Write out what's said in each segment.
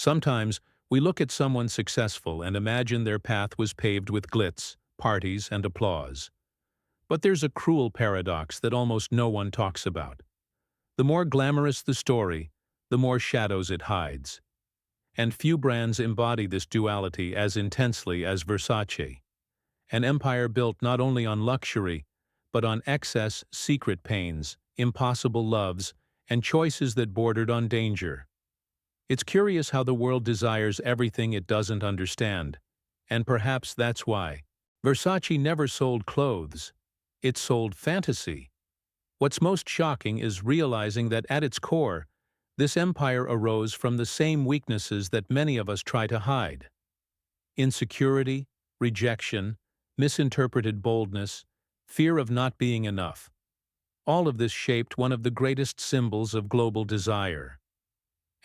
Sometimes, we look at someone successful and imagine their path was paved with glitz, parties, and applause. But there's a cruel paradox that almost no one talks about. The more glamorous the story, the more shadows it hides. And few brands embody this duality as intensely as Versace. An empire built not only on luxury, but on excess, secret pains, impossible loves, and choices that bordered on danger. It's curious how the world desires everything it doesn't understand, and perhaps that's why. Versace never sold clothes. It sold fantasy. What's most shocking is realizing that at its core, this empire arose from the same weaknesses that many of us try to hide. Insecurity, rejection, misinterpreted boldness, fear of not being enough. All of this shaped one of the greatest symbols of global desire.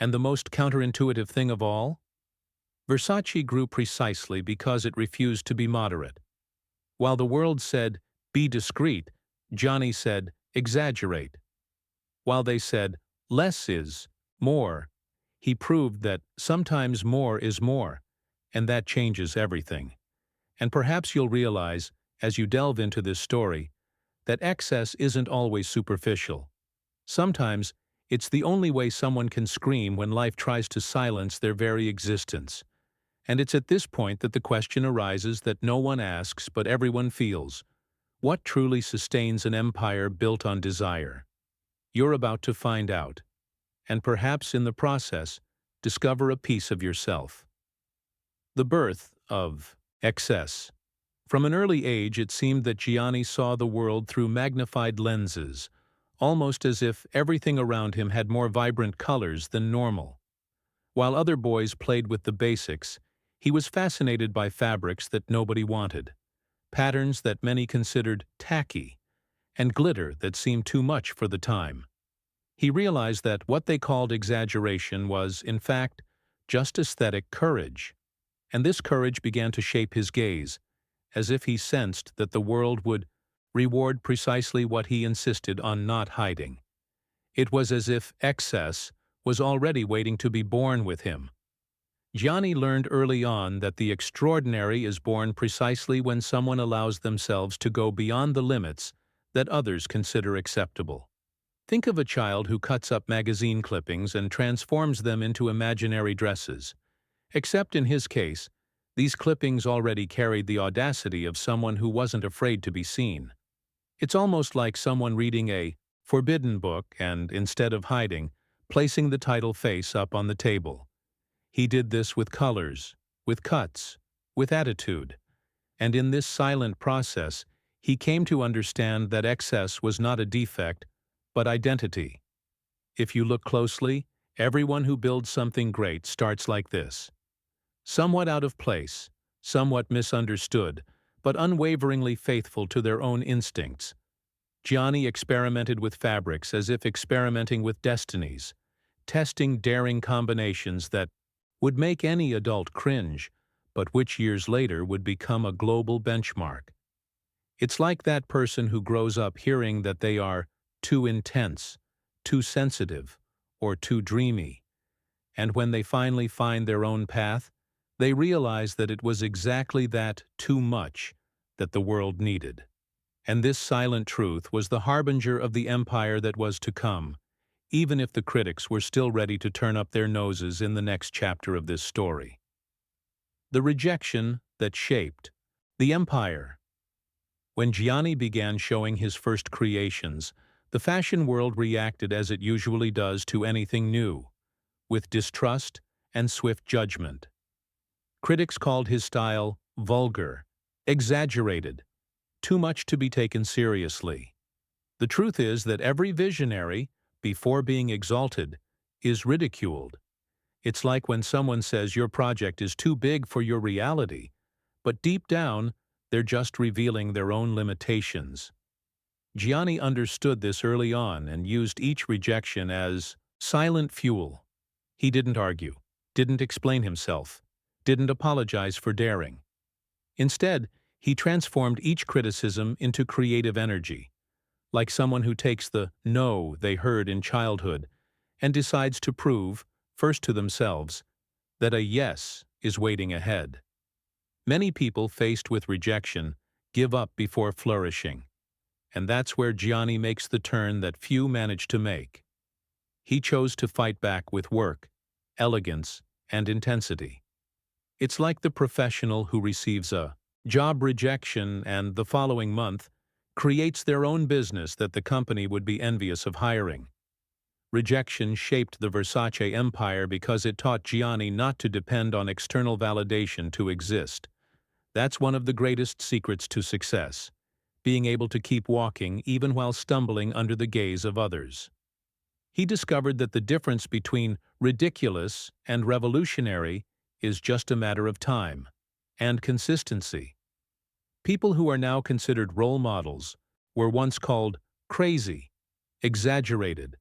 And the most counterintuitive thing of all? Versace grew precisely because it refused to be moderate. While the world said, "Be discreet," Gianni said, "Exaggerate." While they said, "Less is more," he proved that sometimes more is more, and that changes everything. And perhaps you'll realize, as you delve into this story, that excess isn't always superficial. Sometimes, it's the only way someone can scream when life tries to silence their very existence. And it's at this point that the question arises that no one asks but everyone feels. What truly sustains an empire built on desire? You're about to find out. And perhaps in the process, discover a piece of yourself. The birth of excess. From an early age, it seemed that Gianni saw the world through magnified lenses, almost as if everything around him had more vibrant colors than normal. While other boys played with the basics, he was fascinated by fabrics that nobody wanted, patterns that many considered tacky, and glitter that seemed too much for the time. He realized that what they called exaggeration was, in fact, just aesthetic courage. And this courage began to shape his gaze, as if he sensed that the world would reward precisely what he insisted on not hiding. It was as if excess was already waiting to be born with him. Gianni learned early on that the extraordinary is born precisely when someone allows themselves to go beyond the limits that others consider acceptable. Think of a child who cuts up magazine clippings and transforms them into imaginary dresses. Except in his case, these clippings already carried the audacity of someone who wasn't afraid to be seen. It's almost like someone reading a forbidden book and, instead of hiding, placing the title face up on the table. He did this with colors, with cuts, with attitude. And in this silent process, he came to understand that excess was not a defect, but identity. If you look closely, everyone who builds something great starts like this. Somewhat out of place, somewhat misunderstood, but unwaveringly faithful to their own instincts. Gianni experimented with fabrics as if experimenting with destinies, testing daring combinations that would make any adult cringe, but which years later would become a global benchmark. It's like that person who grows up hearing that they are too intense, too sensitive, or too dreamy. And when they finally find their own path, they realize that it was exactly that too much that the world needed. And this silent truth was the harbinger of the empire that was to come, even if the critics were still ready to turn up their noses in the next chapter of this story. The rejection that shaped the empire. When Gianni began showing his first creations, the fashion world reacted as it usually does to anything new, with distrust and swift judgment. Critics called his style vulgar, exaggerated, too much to be taken seriously. The truth is that every visionary, before being exalted, is ridiculed. It's like when someone says your project is too big for your reality, but deep down, they're just revealing their own limitations. Gianni understood this early on and used each rejection as silent fuel. He didn't argue, didn't explain himself, didn't apologize for daring. Instead, he transformed each criticism into creative energy, like someone who takes the "no" they heard in childhood and decides to prove, first to themselves, that a yes is waiting ahead. Many people faced with rejection give up before flourishing, and that's where Gianni makes the turn that few manage to make. He chose to fight back with work, elegance, and intensity. It's like the professional who receives a job rejection and the following month creates their own business that the company would be envious of hiring. Rejection shaped the Versace empire because it taught Gianni not to depend on external validation to exist. That's one of the greatest secrets to success, being able to keep walking even while stumbling under the gaze of others. He discovered that the difference between ridiculous and revolutionary is just a matter of time and consistency. People who are now considered role models were once called crazy, exaggerated,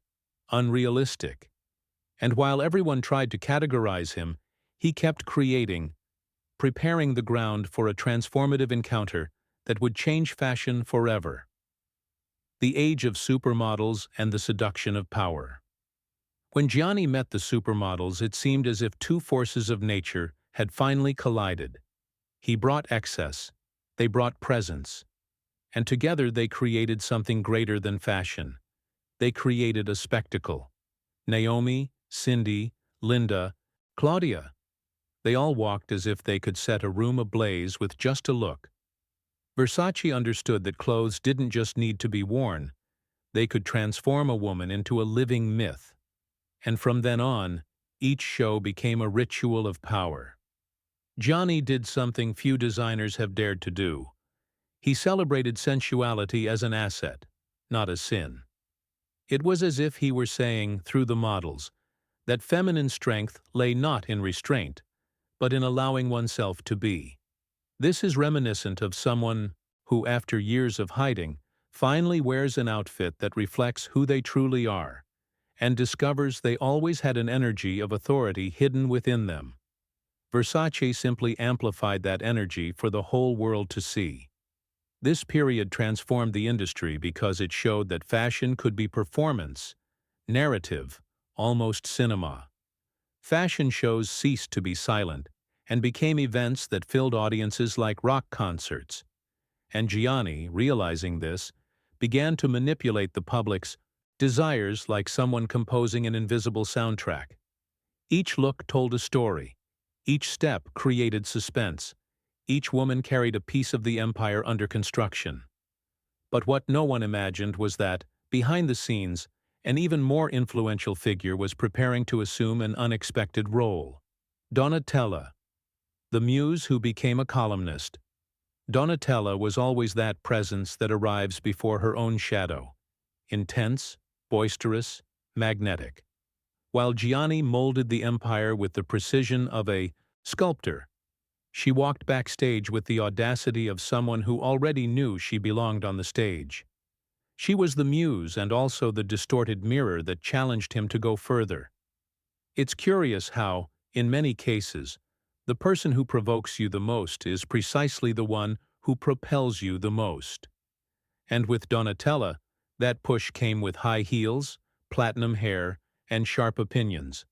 unrealistic. And while everyone tried to categorize him, he kept creating, preparing the ground for a transformative encounter that would change fashion forever. The age of supermodels and the seduction of power. When Gianni met the supermodels, it seemed as if two forces of nature had finally collided. He brought excess, they brought presence, and together they created something greater than fashion. They created a spectacle. Naomi, Cindy, Linda, Claudia. They all walked as if they could set a room ablaze with just a look. Versace understood that clothes didn't just need to be worn. They could transform a woman into a living myth. And from then on, each show became a ritual of power. Gianni did something few designers have dared to do. He celebrated sensuality as an asset, not a sin. It was as if he were saying, through the models, that feminine strength lay not in restraint, but in allowing oneself to be. This is reminiscent of someone who, after years of hiding, finally wears an outfit that reflects who they truly are, and discovers they always had an energy of authority hidden within them. Versace simply amplified that energy for the whole world to see. This period transformed the industry because it showed that fashion could be performance, narrative, almost cinema. Fashion shows ceased to be silent and became events that filled audiences like rock concerts. And Gianni, realizing this, began to manipulate the public's desires like someone composing an invisible soundtrack. Each look told a story. Each step created suspense. Each woman carried a piece of the empire under construction. But what no one imagined was that, behind the scenes, an even more influential figure was preparing to assume an unexpected role. Donatella, the muse who became a columnist. Donatella was always that presence that arrives before her own shadow. Intense, boisterous, magnetic. While Gianni molded the empire with the precision of a sculptor, she walked backstage with the audacity of someone who already knew she belonged on the stage. She was the muse and also the distorted mirror that challenged him to go further. It's curious how, in many cases, the person who provokes you the most is precisely the one who propels you the most. And with Donatella, that push came with high heels, platinum hair, and sharp opinions.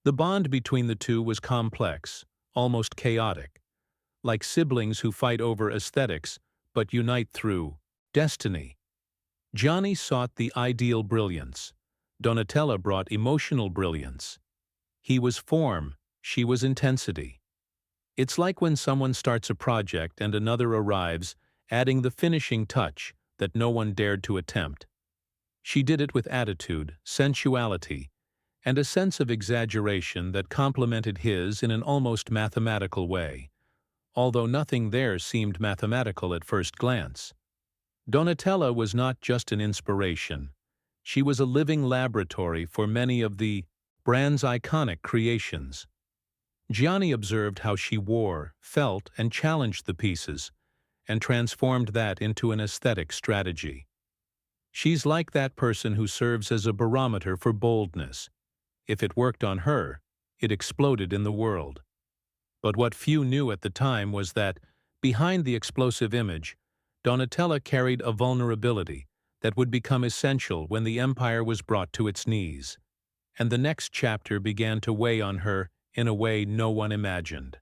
The bond between the two was complex, almost chaotic, like siblings who fight over aesthetics but unite through destiny. Gianni sought the ideal brilliance. Donatella brought emotional brilliance. He was form, she was intensity. It's like when someone starts a project and another arrives, adding the finishing touch that no one dared to attempt. She did it with attitude, sensuality, and a sense of exaggeration that complemented his in an almost mathematical way, although nothing there seemed mathematical at first glance. Donatella was not just an inspiration. She was a living laboratory for many of the brand's iconic creations. Gianni observed how she wore, felt, and challenged the pieces, and transformed that into an aesthetic strategy. She's like that person who serves as a barometer for boldness. If it worked on her, it exploded in the world. But what few knew at the time was that, behind the explosive image, Donatella carried a vulnerability that would become essential when the empire was brought to its knees, and the next chapter began to weigh on her in a way no one imagined.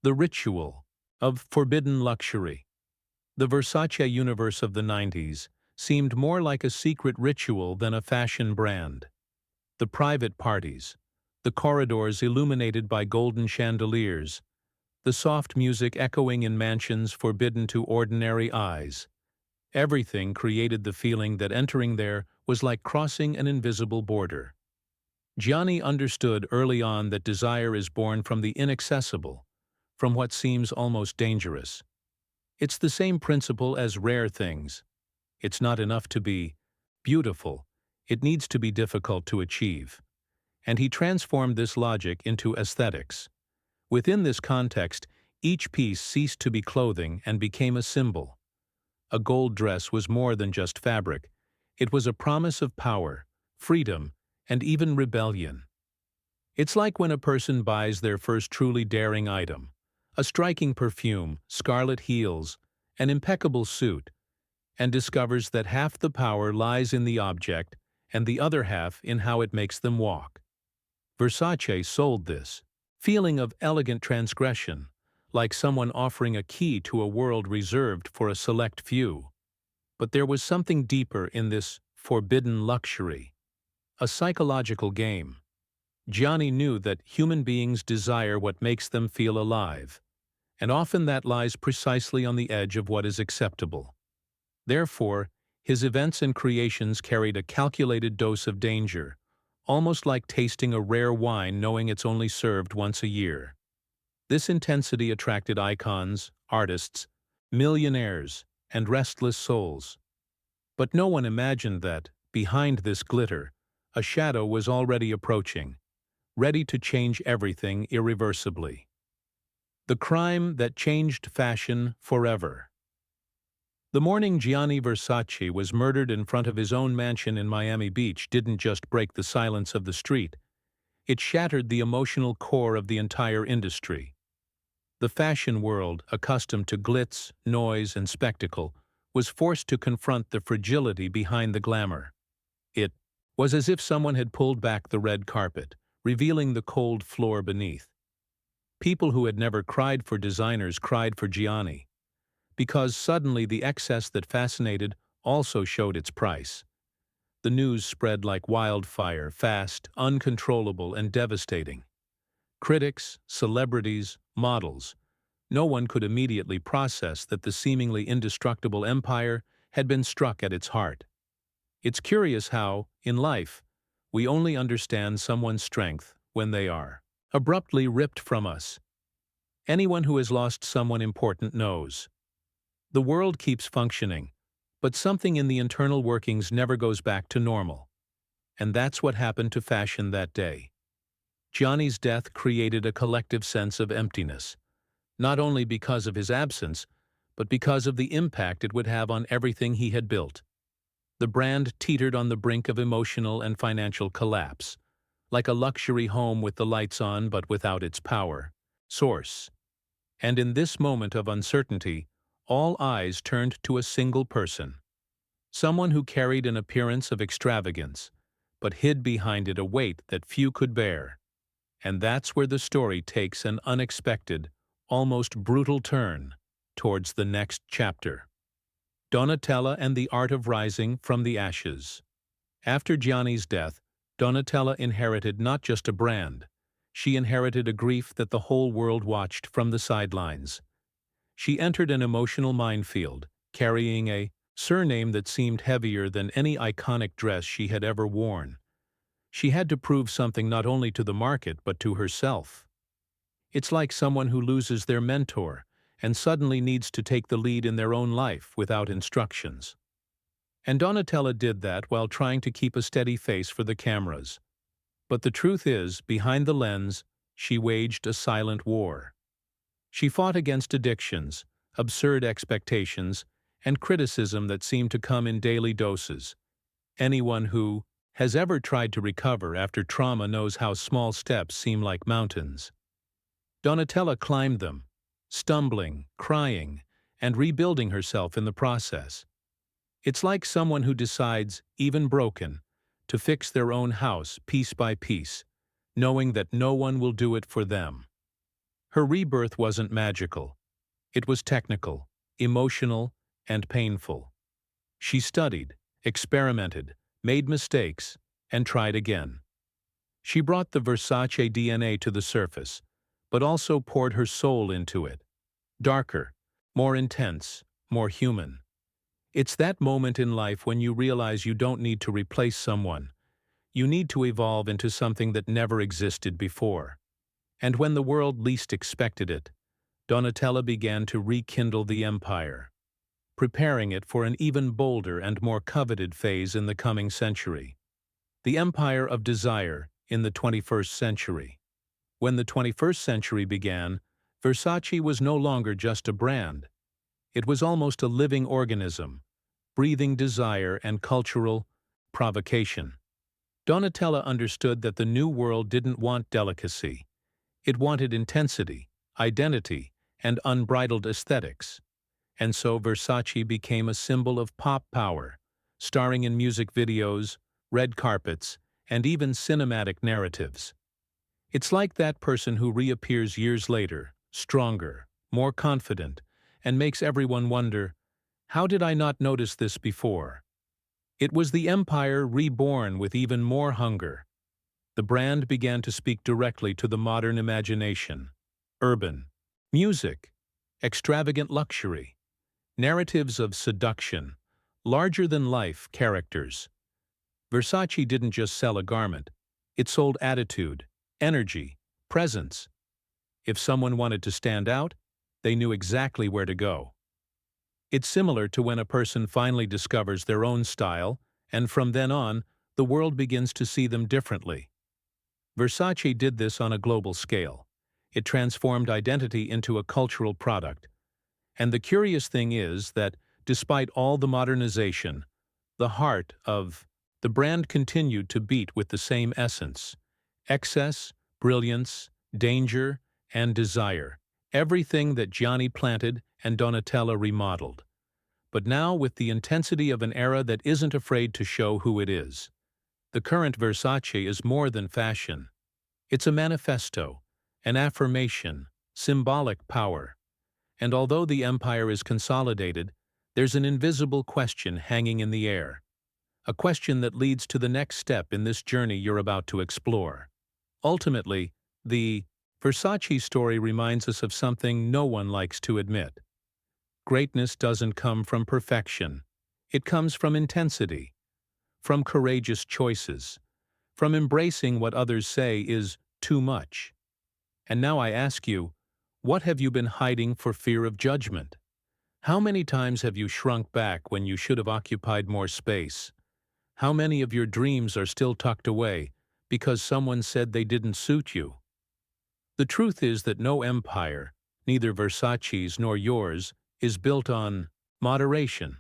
The ritual of forbidden luxury. The Versace universe of the 90s seemed more like a secret ritual than a fashion brand. The private parties, the corridors illuminated by golden chandeliers, the soft music echoing in mansions forbidden to ordinary eyes. Everything created the feeling that entering there was like crossing an invisible border. Gianni understood early on that desire is born from the inaccessible, from what seems almost dangerous. It's the same principle as rare things. It's not enough to be beautiful, it needs to be difficult to achieve. And he transformed this logic into aesthetics. Within this context, each piece ceased to be clothing and became a symbol. A gold dress was more than just fabric. It was a promise of power, freedom, and even rebellion. It's like when a person buys their first truly daring item, a striking perfume, scarlet heels, an impeccable suit, and discovers that half the power lies in the object and the other half in how it makes them walk. Versace sold this feeling of elegant transgression, like someone offering a key to a world reserved for a select few. But there was something deeper in this forbidden luxury, a psychological game. Gianni knew that human beings desire what makes them feel alive, and often that lies precisely on the edge of what is acceptable. Therefore, his events and creations carried a calculated dose of danger, almost like tasting a rare wine knowing it's only served once a year. This intensity attracted icons, artists, millionaires, and restless souls. But no one imagined that, behind this glitter, a shadow was already approaching, ready to change everything irreversibly. The crime that changed fashion forever. The morning Gianni Versace was murdered in front of his own mansion in Miami Beach didn't just break the silence of the street. It shattered the emotional core of the entire industry. The fashion world, accustomed to glitz, noise, and spectacle, was forced to confront the fragility behind the glamour. It was as if someone had pulled back the red carpet, revealing the cold floor beneath. People who had never cried for designers cried for Gianni, because suddenly the excess that fascinated also showed its price. The news spread like wildfire, fast, uncontrollable, and devastating. Critics, celebrities, models, no one could immediately process that the seemingly indestructible empire had been struck at its heart. It's curious how, in life, we only understand someone's strength when they are abruptly ripped from us. Anyone who has lost someone important knows. The world keeps functioning, but something in the internal workings never goes back to normal. And that's what happened to fashion that day. Gianni's death created a collective sense of emptiness, not only because of his absence, but because of the impact it would have on everything he had built. The brand teetered on the brink of emotional and financial collapse, like a luxury home with the lights on but without its power source. And in this moment of uncertainty, all eyes turned to a single person. Someone who carried an appearance of extravagance, but hid behind it a weight that few could bear. And that's where the story takes an unexpected, almost brutal turn towards the next chapter. Donatella and the Art of Rising from the Ashes. After Gianni's death, Donatella inherited not just a brand, she inherited a grief that the whole world watched from the sidelines. She entered an emotional minefield, carrying a surname that seemed heavier than any iconic dress she had ever worn. She had to prove something not only to the market but to herself. It's like someone who loses their mentor and suddenly needs to take the lead in their own life without instructions. And Donatella did that while trying to keep a steady face for the cameras. But the truth is, behind the lens, she waged a silent war. She fought against addictions, absurd expectations, and criticism that seemed to come in daily doses. Anyone who has ever tried to recover after trauma knows how small steps seem like mountains. Donatella climbed them, stumbling, crying, and rebuilding herself in the process. It's like someone who decides, even broken, to fix their own house piece by piece, knowing that no one will do it for them. Her rebirth wasn't magical. It was technical, emotional, and painful. She studied, experimented, made mistakes, and tried again. She brought the Versace DNA to the surface, but also poured her soul into it. Darker, more intense, more human. It's that moment in life when you realize you don't need to replace someone. You need to evolve into something that never existed before. And when the world least expected it, Donatella began to rekindle the empire, preparing it for an even bolder and more coveted phase in the coming century. The empire of desire in the 21st century. When the 21st century began, Versace was no longer just a brand. It was almost a living organism, breathing desire and cultural provocation. Donatella understood that the new world didn't want delicacy. It wanted intensity, identity, and unbridled aesthetics. And so Versace became a symbol of pop power, starring in music videos, red carpets, and even cinematic narratives. It's like that person who reappears years later, stronger, more confident, and makes everyone wonder, how did I not notice this before? It was the empire reborn with even more hunger. The brand began to speak directly to the modern imagination. Urban, music, extravagant luxury, narratives of seduction, larger-than-life characters. Versace didn't just sell a garment. It sold attitude, energy, presence. If someone wanted to stand out, they knew exactly where to go. It's similar to when a person finally discovers their own style, and from then on, the world begins to see them differently. Versace did this on a global scale. It transformed identity into a cultural product. And the curious thing is that, despite all the modernization, the heart of the brand continued to beat with the same essence: excess, brilliance, danger, and desire. Everything that Gianni planted and Donatella remodeled. But now with the intensity of an era that isn't afraid to show who it is. The current Versace is more than fashion. It's a manifesto, an affirmation, symbolic power. And although the empire is consolidated, there's an invisible question hanging in the air. A question that leads to the next step in this journey you're about to explore. Ultimately, the Versace story reminds us of something no one likes to admit. Greatness doesn't come from perfection. It comes from intensity, from courageous choices, from embracing what others say is too much. And now I ask you, what have you been hiding for fear of judgment? How many times have you shrunk back when you should have occupied more space? How many of your dreams are still tucked away because someone said they didn't suit you? The truth is that no empire, neither Versace's nor yours, is built on moderation.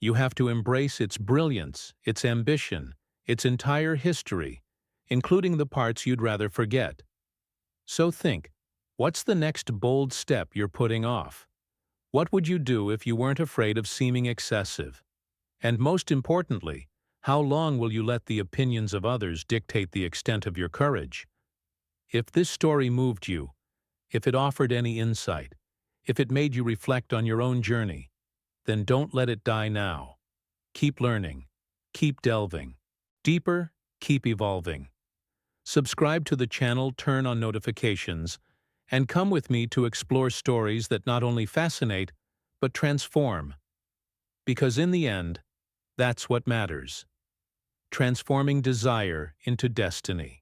You have to embrace its brilliance, its ambition, its entire history, including the parts you'd rather forget. So think, what's the next bold step you're putting off? What would you do if you weren't afraid of seeming excessive? And most importantly, how long will you let the opinions of others dictate the extent of your courage? If this story moved you, if it offered any insight, if it made you reflect on your own journey, then don't let it die now. Keep learning, keep delving. Deeper, keep evolving. Subscribe to the channel, turn on notifications, and come with me to explore stories that not only fascinate, but transform. Because in the end, that's what matters. Transforming desire into destiny.